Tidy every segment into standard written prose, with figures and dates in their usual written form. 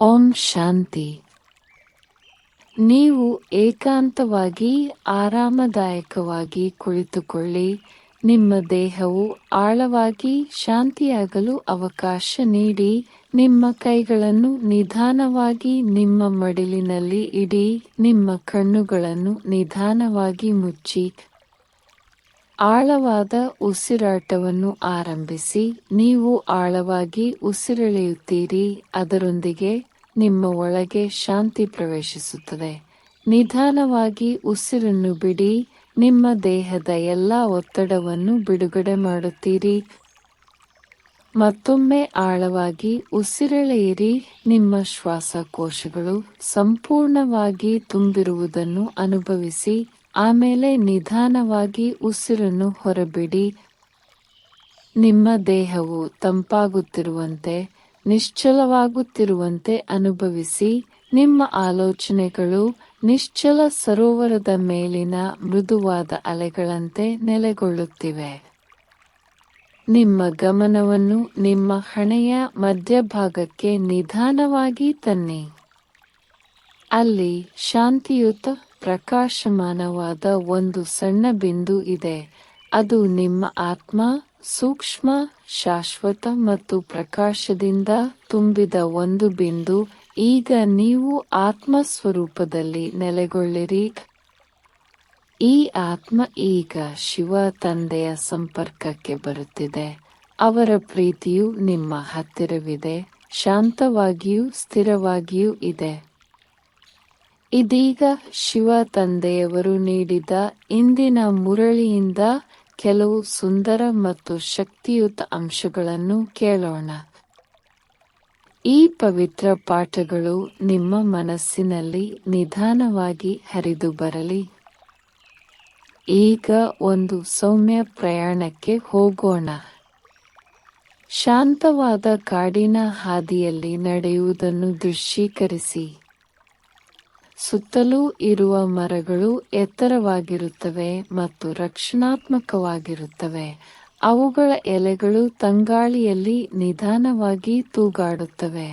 ಓಂ ಶಾಂತಿ. ನೀವು ಏಕಾಂತವಾಗಿ ಆರಾಮದಾಯಕವಾಗಿ ಕುಳಿತುಕೊಳ್ಳಿ. ನಿಮ್ಮ ದೇಹವು ಆಳವಾಗಿ ಶಾಂತಿಯಾಗಲು ಅವಕಾಶ ನೀಡಿ. ನಿಮ್ಮ ಕೈಗಳನ್ನು ನಿಧಾನವಾಗಿ ನಿಮ್ಮ ಮಡಿಲಿನಲ್ಲಿ ಇಡಿ. ನಿಮ್ಮ ಕಣ್ಣುಗಳನ್ನು ನಿಧಾನವಾಗಿ ಮುಚ್ಚಿ ಆಳವಾದ ಉಸಿರಾಟವನ್ನು ಆರಂಭಿಸಿ. ನೀವು ಆಳವಾಗಿ ಉಸಿರೆಳೆಯುತ್ತೀರಿ, ಅದರೊಂದಿಗೆ ನಿಮ್ಮ ಒಳಗೆ ಶಾಂತಿ ಪ್ರವೇಶಿಸುತ್ತದೆ. ನಿಧಾನವಾಗಿ ಉಸಿರನ್ನು ಬಿಡಿ. ನಿಮ್ಮ ದೇಹದ ಎಲ್ಲ ಒತ್ತಡವನ್ನು ಬಿಡುಗಡೆ ಮಾಡುತ್ತೀರಿ. ಮತ್ತೊಮ್ಮೆ ಆಳವಾಗಿ ಉಸಿರೆಳೆಯಿರಿ. ನಿಮ್ಮ ಶ್ವಾಸಕೋಶಗಳು ಸಂಪೂರ್ಣವಾಗಿ ತುಂಬಿರುವುದನ್ನು ಅನುಭವಿಸಿ. ಆಮೇಲೆ ನಿಧಾನವಾಗಿ ಉಸಿರನ್ನು ಹೊರಬಿಡಿ. ನಿಮ್ಮ ದೇಹವು ತಂಪಾಗುತ್ತಿರುವಂತೆ, ನಿಶ್ಚಲವಾಗುತ್ತಿರುವಂತೆ ಅನುಭವಿಸಿ. ನಿಮ್ಮ ಆಲೋಚನೆಗಳು ನಿಶ್ಚಲ ಸರೋವರದ ಮೇಲಿನ ಮೃದುವಾದ ಅಲೆಗಳಂತೆ ನೆಲೆಗೊಳ್ಳುತ್ತಿವೆ. ನಿಮ್ಮ ಗಮನವನ್ನು ನಿಮ್ಮ ಹಣೆಯ ಮಧ್ಯಭಾಗಕ್ಕೆ ನಿಧಾನವಾಗಿ ತನ್ನಿ. ಅಲ್ಲಿ ಶಾಂತಿಯುತ ಪ್ರಕಾಶಮಾನವಾದ ಒಂದು ಸಣ್ಣ ಬಿಂದು ಇದೆ. ಅದು ನಿಮ್ಮ ಆತ್ಮ, ಸೂಕ್ಷ್ಮ, ಶಾಶ್ವತ ಮತ್ತು ಪ್ರಕಾಶದಿಂದ ತುಂಬಿದ ಒಂದು ಬಿಂದು. ಈಗ ನೀವು ಆತ್ಮ ಸ್ವರೂಪದಲ್ಲಿ ನೆಲೆಗೊಳ್ಳಿರಿ. ಈ ಆತ್ಮ ಈಗ ಶಿವ ತಂದೆಯ ಸಂಪರ್ಕಕ್ಕೆ ಬರುತ್ತಿದೆ. ಅವರ ಪ್ರೀತಿಯು ನಿಮ್ಮ ಹತ್ತಿರವಿದೆ, ಶಾಂತವಾಗಿಯೂ ಸ್ಥಿರವಾಗಿಯೂ ಇದೆ. ಇದೀಗ ಶಿವ ತಂದೆಯವರು ನೀಡಿದ ಇಂದಿನ ಮುರಳಿಯಿಂದ ಕೆಲವು ಸುಂದರ ಮತ್ತು ಶಕ್ತಿಯುತ ಅಂಶಗಳನ್ನು ಕೇಳೋಣ. ಈ ಪವಿತ್ರ ಪಾಠಗಳು ನಿಮ್ಮ ಮನಸ್ಸಿನಲ್ಲಿ ನಿಧಾನವಾಗಿ ಹರಿದು ಬರಲಿ. ಈಗ ಒಂದು ಸೌಮ್ಯ ಪ್ರಯಾಣಕ್ಕೆ ಹೋಗೋಣ. ಶಾಂತವಾದ ಕಾಡಿನ ಹಾದಿಯಲ್ಲಿ ನಡೆಯುವುದನ್ನು ದೃಶ್ಯೀಕರಿಸಿ. ಸುತ್ತಲೂ ಇರುವ ಮರಗಳು ಎತ್ತರವಾಗಿರುತ್ತವೆ ಮತ್ತು ರಕ್ಷಣಾತ್ಮಕವಾಗಿರುತ್ತವೆ. ಅವುಗಳ ಎಲೆಗಳು ತಂಗಾಳಿಯಲ್ಲಿ ನಿಧಾನವಾಗಿ ತೂಗಾಡುತ್ತವೆ.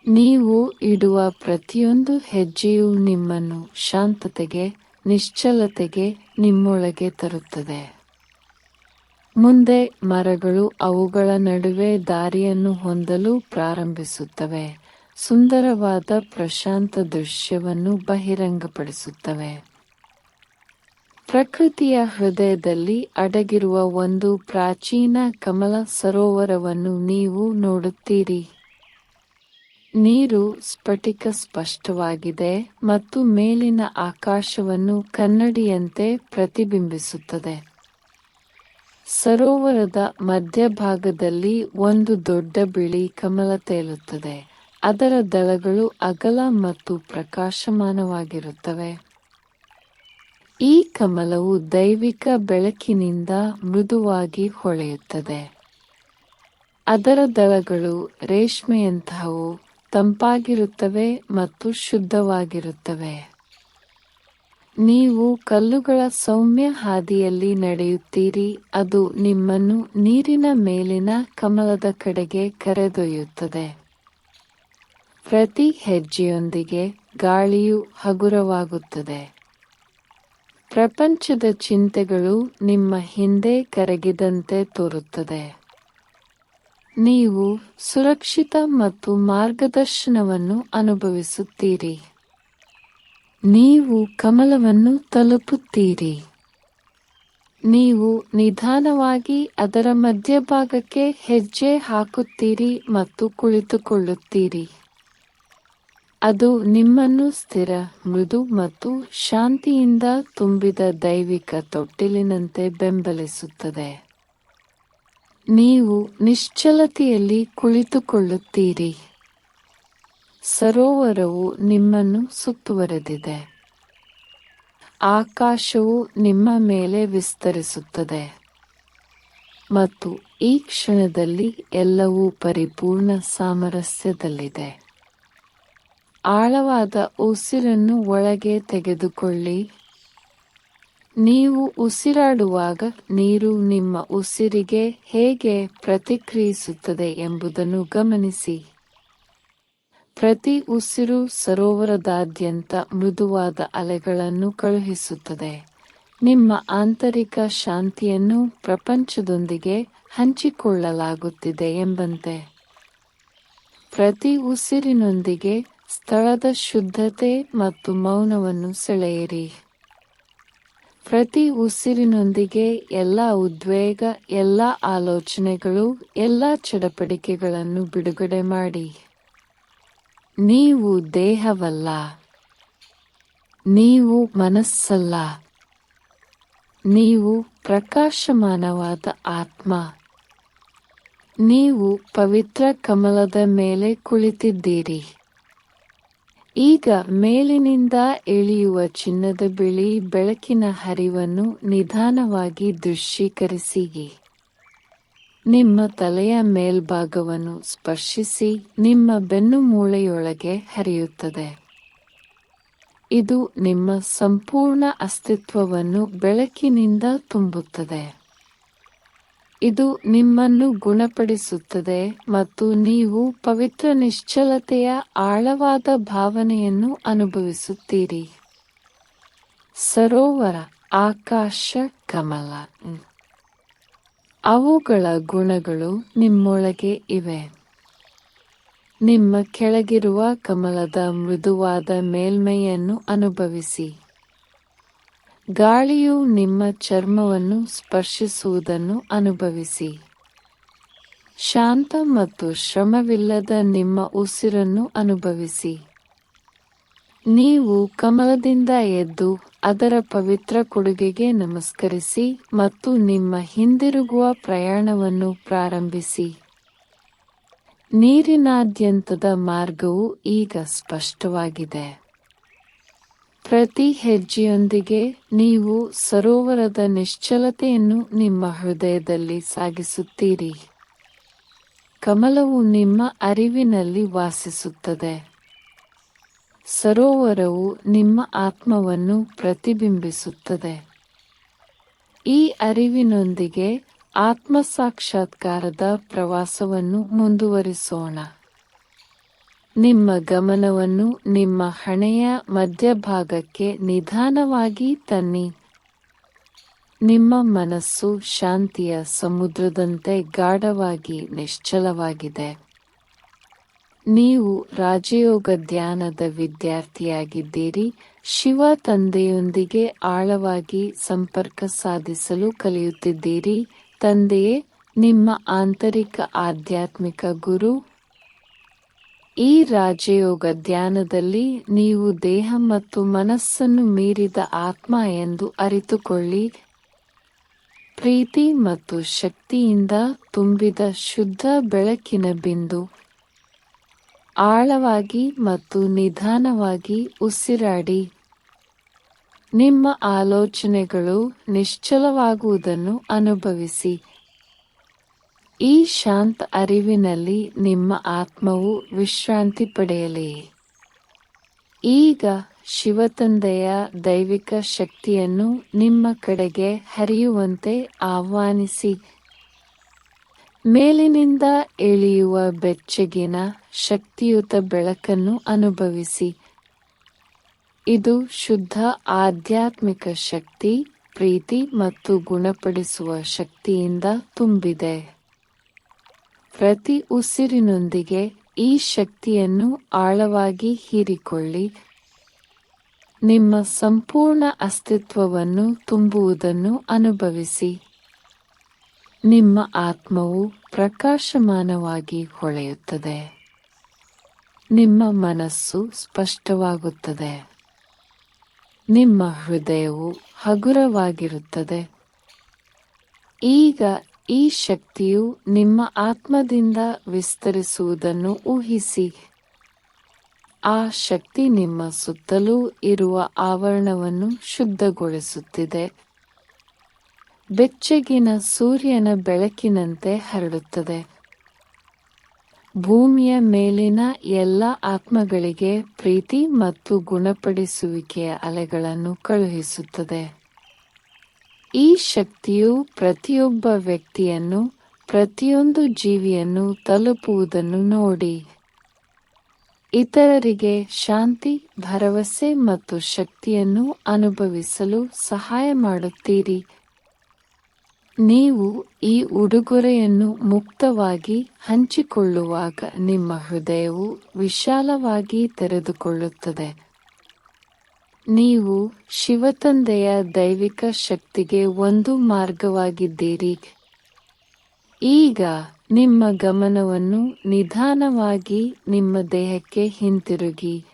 ನೀವು ಇಡುವ ಪ್ರತಿಯೊಂದು ಹೆಜ್ಜೆಯೂ ನಿಮ್ಮನ್ನು ಶಾಂತತೆಗೆ, ನಿಶ್ಚಲತೆಗೆ ನಿಮ್ಮೊಳಗೆ ತರುತ್ತದೆ. ಮುಂದೆ ಮರಗಳು ಅವುಗಳ ನಡುವೆ ದಾರಿಯನ್ನು ಹೊಂದಲು ಪ್ರಾರಂಭಿಸುತ್ತವೆ. ಸುಂದರವಾದ ಪ್ರಶಾಂತ ದೃಶ್ಯವನ್ನು ಬಹಿರಂಗಪಡಿಸುತ್ತವೆ. ಪ್ರಕೃತಿಯ ಹೃದಯದಲ್ಲಿ ಅಡಗಿರುವ ಒಂದು ಪ್ರಾಚೀನ ಕಮಲ ಸರೋವರವನ್ನು ನೀವು ನೋಡುತ್ತೀರಿ. ನೀರು ಸ್ಫಟಿಕ ಸ್ಪಷ್ಟವಾಗಿದೆ ಮತ್ತು ಮೇಲಿನ ಆಕಾಶವನ್ನು ಕನ್ನಡಿಯಂತೆ ಪ್ರತಿಬಿಂಬಿಸುತ್ತದೆ. ಸರೋವರದ ಮಧ್ಯಭಾಗದಲ್ಲಿ ಒಂದು ದೊಡ್ಡ ಬಿಳಿ ಕಮಲ ತೇಲುತ್ತದೆ. ಅದರ ದಳಗಳು ಅಗಲ ಮತ್ತು ಪ್ರಕಾಶಮಾನವಾಗಿರುತ್ತವೆ. ಈ ಕಮಲವು ದೈವಿಕ ಬೆಳಕಿನಿಂದ ಮೃದುವಾಗಿ ಹೊಳೆಯುತ್ತದೆ. ಅದರ ದಳಗಳು ರೇಷ್ಮೆಯಂತಹವು, ತಂಪಾಗಿರುತ್ತವೆ ಮತ್ತು ಶುದ್ಧವಾಗಿರುತ್ತವೆ. ನೀವು ಕಲ್ಲುಗಳ ಸೌಮ್ಯ ಹಾದಿಯಲ್ಲಿ ನಡೆಯುತ್ತೀರಿ. ಅದು ನಿಮ್ಮನ್ನು ನೀರಿನ ಮೇಲಿನ ಕಮಲದ ಕಡೆಗೆ ಕರೆದೊಯ್ಯುತ್ತದೆ. ಪ್ರತಿ ಹೆಜ್ಜೆಯೊಂದಿಗೆ ಗಾಳಿಯು ಹಗುರವಾಗುತ್ತದೆ. ಪ್ರಪಂಚದ ಚಿಂತೆಗಳು ನಿಮ್ಮ ಹಿಂದೆ ಕರಗಿದಂತೆ ತೋರುತ್ತದೆ. ನೀವು ಸುರಕ್ಷಿತ ಮತ್ತು ಮಾರ್ಗದರ್ಶನವನ್ನು ಅನುಭವಿಸುತ್ತೀರಿ. ನೀವು ಕಮಲವನ್ನು ತಲುಪುತ್ತೀರಿ. ನೀವು ನಿಧಾನವಾಗಿ ಅದರ ಮಧ್ಯಭಾಗಕ್ಕೆ ಹೆಜ್ಜೆ ಹಾಕುತ್ತೀರಿ ಮತ್ತು ಕುಳಿತುಕೊಳ್ಳುತ್ತೀರಿ. ಅದು ನಿಮ್ಮನ್ನು ಸ್ಥಿರ, ಮೃದು ಮತ್ತು ಶಾಂತಿಯಿಂದ ತುಂಬಿದ ದೈವಿಕ ತೊಟ್ಟಿಲಿನಂತೆ ಬೆಂಬಲಿಸುತ್ತದೆ. ನೀವು ನಿಶ್ಚಲತೆಯಲ್ಲಿ ಕುಳಿತುಕೊಳ್ಳುತ್ತೀರಿ. ಸರೋವರವು ನಿಮ್ಮನ್ನು ಸುತ್ತುವರೆದಿದೆ. ಆಕಾಶವು ನಿಮ್ಮ ಮೇಲೆ ವಿಸ್ತರಿಸುತ್ತದೆ ಮತ್ತು ಈ ಕ್ಷಣದಲ್ಲಿ ಎಲ್ಲವೂ ಪರಿಪೂರ್ಣ ಸಾಮರಸ್ಯದಲ್ಲಿದೆ. ಆಳವಾದ ಉಸಿರನ್ನು ಒಳಗೆ ತೆಗೆದುಕೊಳ್ಳಿ. ನೀವು ಉಸಿರಾಡುವಾಗ ನೀರು ನಿಮ್ಮ ಉಸಿರಿಗೆ ಹೇಗೆ ಪ್ರತಿಕ್ರಿಯಿಸುತ್ತದೆ ಎಂಬುದನ್ನು ಗಮನಿಸಿ. ಪ್ರತಿ ಉಸಿರು ಸರೋವರದಾದ್ಯಂತ ಮೃದುವಾದ ಅಲೆಗಳನ್ನು ಕಳುಹಿಸುತ್ತದೆ, ನಿಮ್ಮ ಆಂತರಿಕ ಶಾಂತಿಯನ್ನು ಪ್ರಪಂಚದೊಂದಿಗೆ ಹಂಚಿಕೊಳ್ಳಲಾಗುತ್ತಿದೆ ಎಂಬಂತೆ. ಪ್ರತಿ ಉಸಿರಿನೊಂದಿಗೆ ಸ್ಥಳದ ಶುದ್ಧತೆ ಮತ್ತು ಮೌನವನ್ನು ಸೆಳೆಯಿರಿ. ಪ್ರತಿ ಉಸಿರಿನೊಂದಿಗೆ ಎಲ್ಲ ಉದ್ವೇಗ, ಎಲ್ಲ ಆಲೋಚನೆಗಳು, ಎಲ್ಲ ಚಡಪಡಿಕೆಗಳನ್ನು ಬಿಡುಗಡೆ ಮಾಡಿ. ನೀವು ದೇಹವಲ್ಲ, ನೀವು ಮನಸ್ಸಲ್ಲ, ನೀವು ಪ್ರಕಾಶಮಾನವಾದ ಆತ್ಮ. ನೀವು ಪವಿತ್ರ ಕಮಲದ ಮೇಲೆ ಕುಳಿತಿದ್ದೀರಿ. ಈಗ ಮೇಲಿನಿಂದ ಇಳಿಯುವ ಚಿನ್ನದ ಬಿಳಿ ಬೆಳಕಿನ ಹರಿವನ್ನು ನಿಧಾನವಾಗಿ ದೃಶ್ಯೀಕರಿಸಿ. ನಿಮ್ಮ ತಲೆಯ ಮೇಲ್ಭಾಗವನ್ನು ಸ್ಪರ್ಶಿಸಿ ನಿಮ್ಮ ಬೆನ್ನುಮೂಳೆಯೊಳಗೆ ಹರಿಯುತ್ತದೆ. ಇದು ನಿಮ್ಮ ಸಂಪೂರ್ಣ ಅಸ್ತಿತ್ವವನ್ನು ಬೆಳಕಿನಿಂದ ತುಂಬುತ್ತದೆ. ಇದು ನಿಮ್ಮನ್ನು ಗುಣಪಡಿಸುತ್ತದೆ ಮತ್ತು ನೀವು ಪವಿತ್ರ ನಿಶ್ಚಲತೆಯ ಆಳವಾದ ಭಾವನೆಯನ್ನು ಅನುಭವಿಸುತ್ತೀರಿ. ಸರೋವರ, ಆಕಾಶ, ಕಮಲ, ಅವುಗಳ ಗುಣಗಳು ನಿಮ್ಮೊಳಗೆ ಇವೆ. ನಿಮ್ಮ ಕೆಳಗಿರುವ ಕಮಲದ ಮೃದುವಾದ ಮೇಲ್ಮೈಯನ್ನು ಅನುಭವಿಸಿ. ಗಾಳಿಯು ನಿಮ್ಮ ಚರ್ಮವನ್ನು ಸ್ಪರ್ಶಿಸುವುದನ್ನು ಅನುಭವಿಸಿ. ಶಾಂತ ಮತ್ತು ಶ್ರಮವಿಲ್ಲದ ನಿಮ್ಮ ಉಸಿರನ್ನು ಅನುಭವಿಸಿ. ನೀವು ಕಮಲದಿಂದ ಎದ್ದು ಅದರ ಪವಿತ್ರ ಕೊಡುಗೆಗೆ ನಮಸ್ಕರಿಸಿ ಮತ್ತು ನಿಮ್ಮ ಹಿಂದಿರುಗುವ ಪ್ರಯಾಣವನ್ನು ಪ್ರಾರಂಭಿಸಿ. ನೀರಿನಾದ್ಯಂತದ ಮಾರ್ಗವು ಈಗ ಸ್ಪಷ್ಟವಾಗಿದೆ. ಪ್ರತಿ ಹೆಜ್ಜೆಯೊಂದಿಗೆ ನೀವು ಸರೋವರದ ನಿಶ್ಚಲತೆಯನ್ನು ನಿಮ್ಮ ಹೃದಯದಲ್ಲಿ ಸಾಗಿಸುತ್ತೀರಿ. ಕಮಲವು ನಿಮ್ಮ ಅರಿವಿನಲ್ಲಿ ವಾಸಿಸುತ್ತದೆ. ಸರೋವರವು ನಿಮ್ಮ ಆತ್ಮವನ್ನು ಪ್ರತಿಬಿಂಬಿಸುತ್ತದೆ. ಈ ಅರಿವಿನೊಂದಿಗೆ ಆತ್ಮಸಾಕ್ಷಾತ್ಕಾರದ ಪ್ರವಾಸವನ್ನು ಮುಂದುವರಿಸೋಣ. ನಿಮ್ಮ ಗಮನವನ್ನು ನಿಮ್ಮ ಹಣೆಯ ಮಧ್ಯಭಾಗಕ್ಕೆ ನಿಧಾನವಾಗಿ ತನ್ನಿ. ನಿಮ್ಮ ಮನಸ್ಸು ಶಾಂತಿಯ ಸಮುದ್ರದಂತೆ ಗಾಢವಾಗಿ ನಿಶ್ಚಲವಾಗಿದೆ. ನೀವು ರಾಜಯೋಗ ಧ್ಯಾನದ ವಿದ್ಯಾರ್ಥಿಯಾಗಿದ್ದೀರಿ. ಶಿವ ತಂದೆಯೊಂದಿಗೆ ಆಳವಾಗಿ ಸಂಪರ್ಕ ಸಾಧಿಸಲು ಕಲಿಯುತ್ತಿದ್ದೀರಿ. ತಂದೆಯೇ ನಿಮ್ಮ ಆಂತರಿಕ ಆಧ್ಯಾತ್ಮಿಕ ಗುರು. ಈ ರಾಜಯೋಗ ಧ್ಯಾನದಲ್ಲಿ ನೀವು ದೇಹ ಮತ್ತು ಮನಸ್ಸನ್ನು ಮೀರಿದ ಆತ್ಮ ಎಂದು ಅರಿತುಕೊಳ್ಳಿ. ಪ್ರೀತಿ ಮತ್ತು ಶಕ್ತಿಯಿಂದ ತುಂಬಿದ ಶುದ್ಧ ಬೆಳಕಿನ ಬಿಂದು. ಆಳವಾಗಿ ಮತ್ತು ನಿಧಾನವಾಗಿ ಉಸಿರಾಡಿ. ನಿಮ್ಮ ಆಲೋಚನೆಗಳು ನಿಶ್ಚಲವಾಗುವುದನ್ನು ಅನುಭವಿಸಿ. ಈ ಶಾಂತ ಅರಿವಿನಲ್ಲಿ ನಿಮ್ಮ ಆತ್ಮವು ವಿಶ್ರಾಂತಿ ಪಡೆಯಲಿ. ಈಗ ಶಿವತಂದೆಯ ದೈವಿಕ ಶಕ್ತಿಯನ್ನು ನಿಮ್ಮ ಕಡೆಗೆ ಹರಿಯುವಂತೆ ಆಹ್ವಾನಿಸಿ. ಮೇಲಿನಿಂದ ಇಳಿಯುವ ಬೆಚ್ಚಗಿನ ಶಕ್ತಿಯುತ ಬೆಳಕನ್ನು ಅನುಭವಿಸಿ. ಇದು ಶುದ್ಧ ಆಧ್ಯಾತ್ಮಿಕ ಶಕ್ತಿ, ಪ್ರೀತಿ ಮತ್ತು ಗುಣಪಡಿಸುವ ಶಕ್ತಿಯಿಂದ ತುಂಬಿದೆ. ಪ್ರತಿ ಉಸಿರಿನೊಂದಿಗೆ ಈ ಶಕ್ತಿಯನ್ನು ಆಳವಾಗಿ ಹೀರಿಕೊಳ್ಳಿ. ನಿಮ್ಮ ಸಂಪೂರ್ಣ ಅಸ್ತಿತ್ವವನ್ನು ತುಂಬುವುದನ್ನು ಅನುಭವಿಸಿ. ನಿಮ್ಮ ಆತ್ಮವು ಪ್ರಕಾಶಮಾನವಾಗಿ ಹೊಳೆಯುತ್ತದೆ. ನಿಮ್ಮ ಮನಸ್ಸು ಸ್ಪಷ್ಟವಾಗುತ್ತದೆ. ನಿಮ್ಮ ಹೃದಯವು ಹಗುರವಾಗಿರುತ್ತದೆ. ಈಗ ಈ ಶಕ್ತಿಯು ನಿಮ್ಮ ಆತ್ಮದಿಂದ ವಿಸ್ತರಿಸುವುದನ್ನು ಊಹಿಸಿ. ಆ ಶಕ್ತಿ ನಿಮ್ಮ ಸುತ್ತಲೂ ಇರುವ ಆವರಣವನ್ನು ಶುದ್ಧಗೊಳಿಸುತ್ತಿದೆ. ಬೆಚ್ಚಗಿನ ಸೂರ್ಯನ ಬೆಳಕಿನಂತೆ ಹರಡುತ್ತದೆ. ಭೂಮಿಯ ಮೇಲಿನ ಎಲ್ಲ ಆತ್ಮಗಳಿಗೆ ಪ್ರೀತಿ ಮತ್ತು ಗುಣಪಡಿಸುವಿಕೆಯ ಅಲೆಗಳನ್ನು ಕಳುಹಿಸುತ್ತದೆ. ಈ ಶಕ್ತಿಯು ಪ್ರತಿಯೊಬ್ಬ ವ್ಯಕ್ತಿಯನ್ನು, ಪ್ರತಿಯೊಂದು ಜೀವಿಯನ್ನು ತಲುಪುವುದನ್ನು ನೋಡಿ. ಇತರರಿಗೆ ಶಾಂತಿ, ಭರವಸೆ ಮತ್ತು ಶಕ್ತಿಯನ್ನು ಅನುಭವಿಸಲು ಸಹಾಯ ಮಾಡುತ್ತೀರಿ. ನೀವು ಈ ಉಡುಗೊರೆಯನ್ನು ಮುಕ್ತವಾಗಿ ಹಂಚಿಕೊಳ್ಳುವಾಗ ನಿಮ್ಮ ಹೃದಯವು ವಿಶಾಲವಾಗಿ ತೆರೆದುಕೊಳ್ಳುತ್ತದೆ. ನೀವು ಶಿವತಂದೆಯ ದೈವಿಕ ಶಕ್ತಿಗೆ ಒಂದು ಮಾರ್ಗವಾಗಿದ್ದೀರಿ. ಈಗ ನಿಮ್ಮ ಗಮನವನ್ನು ನಿಧಾನವಾಗಿ ನಿಮ್ಮ ದೇಹಕ್ಕೆ ಹಿಂತಿರುಗಿ.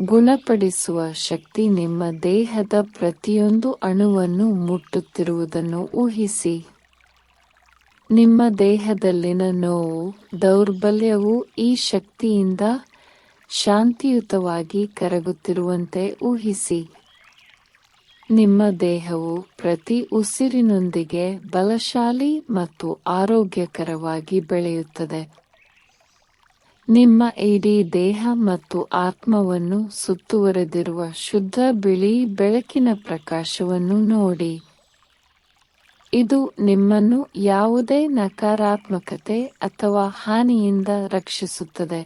ಗುಣಪಡಿಸುವ ಶಕ್ತಿ ನಿಮ್ಮ ದೇಹದ ಪ್ರತಿಯೊಂದು ಅಣುವನ್ನು ಮುಟ್ಟುತ್ತಿರುವುದನ್ನು ಊಹಿಸಿ. ನಿಮ್ಮ ದೇಹದಲ್ಲಿನ ನೋವು, ದೌರ್ಬಲ್ಯವು ಈ ಶಕ್ತಿಯಿಂದ ಶಾಂತಿಯುತವಾಗಿ ಕರಗುತ್ತಿರುವಂತೆ ಊಹಿಸಿ. ನಿಮ್ಮ ದೇಹವು ಪ್ರತಿ ಉಸಿರಿನೊಂದಿಗೆ ಬಲಶಾಲಿ ಮತ್ತು ಆರೋಗ್ಯಕರವಾಗಿ ಬೆಳೆಯುತ್ತದೆ. ನಿಮ್ಮ ಇಡೀ ದೇಹ ಮತ್ತು ಆತ್ಮವನ್ನು ಸುತ್ತುವರೆದಿರುವ ಶುದ್ಧ ಬಿಳಿ ಬೆಳಕಿನ ಪ್ರಕಾಶವನ್ನು ನೋಡಿ. ಇದು ನಿಮ್ಮನ್ನು ಯಾವುದೇ ನಕಾರಾತ್ಮಕತೆ ಅಥವಾ ಹಾನಿಯಿಂದ ರಕ್ಷಿಸುತ್ತದೆ.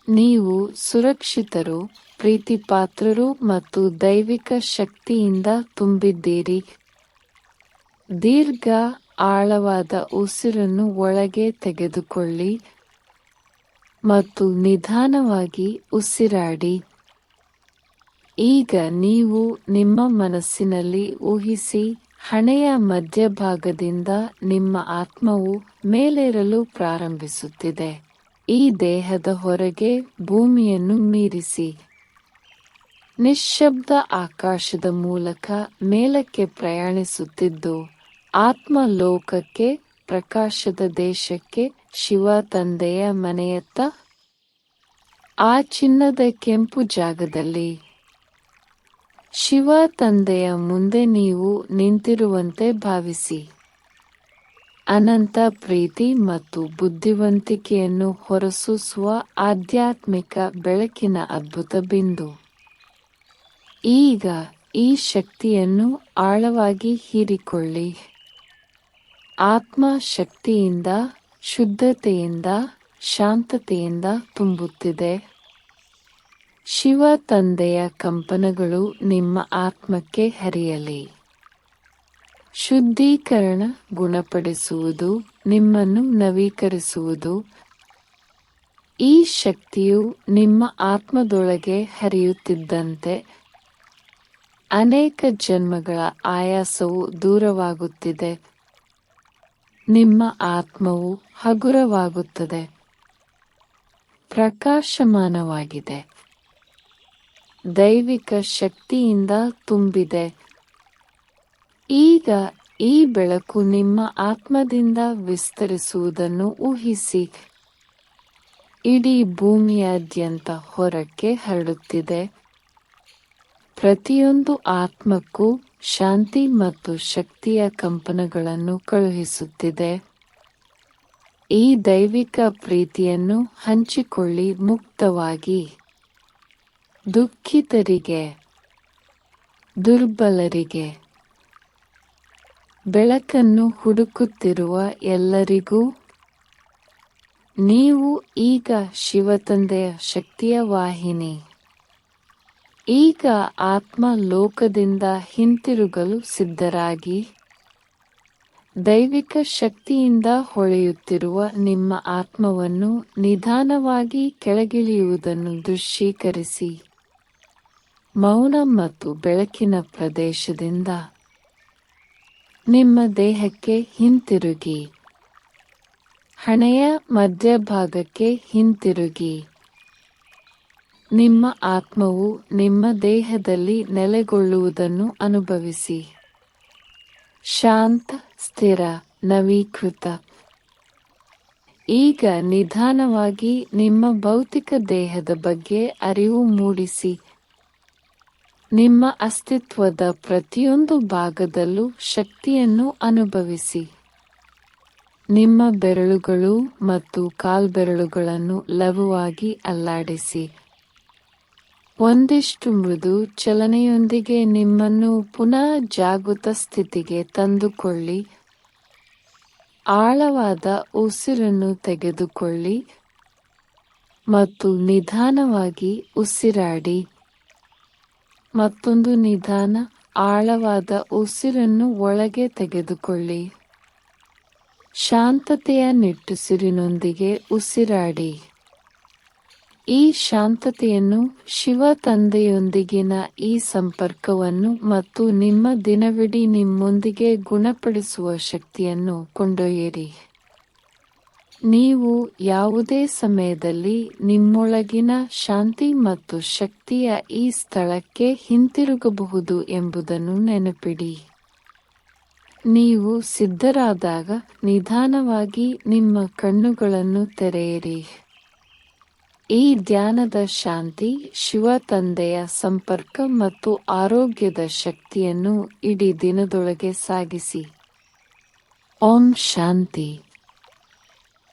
ನೀವು ಸುರಕ್ಷಿತರು, ಪ್ರೀತಿಪಾತ್ರರು ಮತ್ತು ದೈವಿಕ ಶಕ್ತಿಯಿಂದ ತುಂಬಿದ್ದೀರಿ. ದೀರ್ಘ, ಆಳವಾದ ಉಸಿರನ್ನು ಒಳಗೆ ತೆಗೆದುಕೊಳ್ಳಿ ಮತ್ತು ನಿಧಾನವಾಗಿ ಉಸಿರಾಡಿ. ಈಗ ನೀವು ನಿಮ್ಮ ಮನಸ್ಸಿನಲ್ಲಿ ಊಹಿಸಿ, ಹಣೆಯ ಮಧ್ಯಭಾಗದಿಂದ ನಿಮ್ಮ ಆತ್ಮವು ಮೇಲೇರಲು ಪ್ರಾರಂಭಿಸುತ್ತಿದೆ. ಈ ದೇಹದ ಹೊರಗೆ ಭೂಮಿಯನ್ನು ಮೀರಿಸಿ. ನಿಶ್ಶಬ್ದ ಆಕಾಶದ ಮೂಲಕ ಮೇಲಕ್ಕೆ ಪ್ರಯಾಣಿಸುತ್ತಿದ್ದು, ಆತ್ಮ ಲೋಕಕ್ಕೆ, ಪ್ರಕಾಶದ ದೇಶಕ್ಕೆ, ಶಿವ ತಂದೆಯ ಮನೆಯತ್ತ. ಆ ಚಿನ್ನದ ಕೆಂಪು ಜಾಗದಲ್ಲಿ ಶಿವ ತಂದೆಯ ಮುಂದೆ ನೀವು ನಿಂತಿರುವಂತೆ ಭಾವಿಸಿ. ಅನಂತ ಪ್ರೀತಿ ಮತ್ತು ಬುದ್ಧಿವಂತಿಕೆಯನ್ನು ಹೊರಸೂಸುವ ಆಧ್ಯಾತ್ಮಿಕ ಬೆಳಕಿನ ಅದ್ಭುತ ಬಿಂದು. ಈಗ ಈ ಶಕ್ತಿಯನ್ನು ಆಳವಾಗಿ ಹೀರಿಕೊಳ್ಳಿ. ಆತ್ಮ ಶಕ್ತಿಯಿಂದ, ಶುದ್ಧತೆಯಿಂದ, ಶಾಂತತೆಯಿಂದ ತುಂಬುತ್ತಿದೆ. ಶಿವ ತಂದೆಯ ಕಂಪನಗಳು ನಿಮ್ಮ ಆತ್ಮಕ್ಕೆ ಹರಿಯಲಿ. ಶುದ್ಧೀಕರಣ, ಗುಣಪಡಿಸುವುದು, ನಿಮ್ಮನ್ನು ನವೀಕರಿಸುವುದು. ಈ ಶಕ್ತಿಯು ನಿಮ್ಮ ಆತ್ಮದೊಳಗೆ ಹರಿಯುತ್ತಿದ್ದಂತೆ ಅನೇಕ ಜನ್ಮಗಳ ಆಯಾಸವು ದೂರವಾಗುತ್ತಿದೆ. ನಿಮ್ಮ ಆತ್ಮವು ಹಗುರವಾಗುತ್ತದೆ, ಪ್ರಕಾಶಮಾನವಾಗಿದೆ, ದೈವಿಕ ಶಕ್ತಿಯಿಂದ ತುಂಬಿದೆ. ಈಗ ಈ ಬೆಳಕು ನಿಮ್ಮ ಆತ್ಮದಿಂದ ವಿಸ್ತರಿಸುವುದನ್ನು ಊಹಿಸಿ. ಇಡೀ ಭೂಮಿಯಾದ್ಯಂತ ಹೊರಕ್ಕೆ ಹರಡುತ್ತಿದೆ. ಪ್ರತಿಯೊಂದು ಆತ್ಮಕ್ಕೂ ಶಾಂತಿ ಮತ್ತು ಶಕ್ತಿಯ ಕಂಪನಗಳನ್ನು ಕಳುಹಿಸುತ್ತಿದೆ. ಈ ದೈವಿಕ ಪ್ರೀತಿಯನ್ನು ಹಂಚಿಕೊಳ್ಳಿ ಮುಕ್ತವಾಗಿ. ದುಃಖಿತರಿಗೆ, ದುರ್ಬಲರಿಗೆ, ಬೆಳಕನ್ನು ಹುಡುಕುತ್ತಿರುವ ಎಲ್ಲರಿಗೂ. ನೀವು ಈಗ ಶಿವತಂದೆಯ ಶಕ್ತಿಯ ವಾಹಿನಿ. ಈಗ ಆತ್ಮ ಲೋಕದಿಂದ ಹಿಂತಿರುಗಲು ಸಿದ್ಧರಾಗಿ. ದೈವಿಕ ಶಕ್ತಿಯಿಂದ ಹೊಳೆಯುತ್ತಿರುವ ನಿಮ್ಮ ಆತ್ಮವನ್ನು ನಿಧಾನವಾಗಿ ಕೆಳಗಿಳಿಯುವುದನ್ನು ದೃಶ್ಯೀಕರಿಸಿ. ಮೌನ ಮತ್ತು ಬೆಳಕಿನ ಪ್ರದೇಶದಿಂದ ನಿಮ್ಮ ದೇಹಕ್ಕೆ ಹಿಂತಿರುಗಿ. ಹಣೆಯ ಮಧ್ಯಭಾಗಕ್ಕೆ ಹಿಂತಿರುಗಿ. ನಿಮ್ಮ ಆತ್ಮವು ನಿಮ್ಮ ದೇಹದಲ್ಲಿ ನೆಲೆಗೊಳ್ಳುವುದನ್ನು ಅನುಭವಿಸಿ. ಶಾಂತ, ಸ್ಥಿರ, ನವೀಕೃತ. ಈಗ ನಿಧಾನವಾಗಿ ನಿಮ್ಮ ಭೌತಿಕ ದೇಹದ ಬಗ್ಗೆ ಅರಿವು ಮೂಡಿಸಿ. ನಿಮ್ಮ ಅಸ್ತಿತ್ವದ ಪ್ರತಿಯೊಂದು ಭಾಗದಲ್ಲೂ ಶಕ್ತಿಯನ್ನು ಅನುಭವಿಸಿ. ನಿಮ್ಮ ಬೆರಳುಗಳು ಮತ್ತು ಕಾಲ್ಬೆರಳುಗಳನ್ನು ಲಘುವಾಗಿ ಅಲ್ಲಾಡಿಸಿ. ಒಂದಿಷ್ಟು ಮೃದು ಚಲನೆಯೊಂದಿಗೆ ನಿಮ್ಮನ್ನು ಪುನಃ ಜಾಗೃತ ಸ್ಥಿತಿಗೆ ತಂದುಕೊಳ್ಳಿ. ಆಳವಾದ ಉಸಿರನ್ನು ತೆಗೆದುಕೊಳ್ಳಿ. ಮತ್ತು ನಿಧಾನವಾಗಿ ಉಸಿರಾಡಿ. ಮತ್ತೊಂದು ನಿಧಾನ ಆಳವಾದ ಉಸಿರನ್ನು ಒಳಗೆ ತೆಗೆದುಕೊಳ್ಳಿ. ಶಾಂತತೆಯ ನಿಟ್ಟುಸಿರಿನೊಂದಿಗೆ ಉಸಿರಾಡಿ. ಈ ಶಾಂತತೆಯನ್ನು ಶಿವ ತಂದೆಯೊಂದಿಗಿನ ಈ ಸಂಪರ್ಕವನ್ನು ಮತ್ತು ನಿಮ್ಮ ದಿನವಿಡೀ ನಿಮ್ಮೊಂದಿಗೆ ಗುಣಪಡಿಸುವ ಶಕ್ತಿಯನ್ನು ಕೊಂಡೊಯ್ಯಿರಿ. ನೀವು ಯಾವುದೇ ಸಮಯದಲ್ಲಿ ನಿಮ್ಮೊಳಗಿನ ಶಾಂತಿ ಮತ್ತು ಶಕ್ತಿಯ ಈ ಸ್ಥಳಕ್ಕೆ ಹಿಂತಿರುಗಬಹುದು ಎಂಬುದನ್ನು ನೆನಪಿಡಿ. ನೀವು ಸಿದ್ಧರಾದಾಗ ನಿಧಾನವಾಗಿ ನಿಮ್ಮ ಕಣ್ಣುಗಳನ್ನು ತೆರೆಯಿರಿ. ಈ ಧ್ಯಾನದ ಶಾಂತಿ, ಶಿವ ತಂದೆಯ ಸಂಪರ್ಕ ಮತ್ತು ಆರೋಗ್ಯದ ಶಕ್ತಿಯನ್ನು ಇಡೀ ದಿನದೊಳಗೆ ಸಾಗಿಸಿ. ಓಂ ಶಾಂತಿ.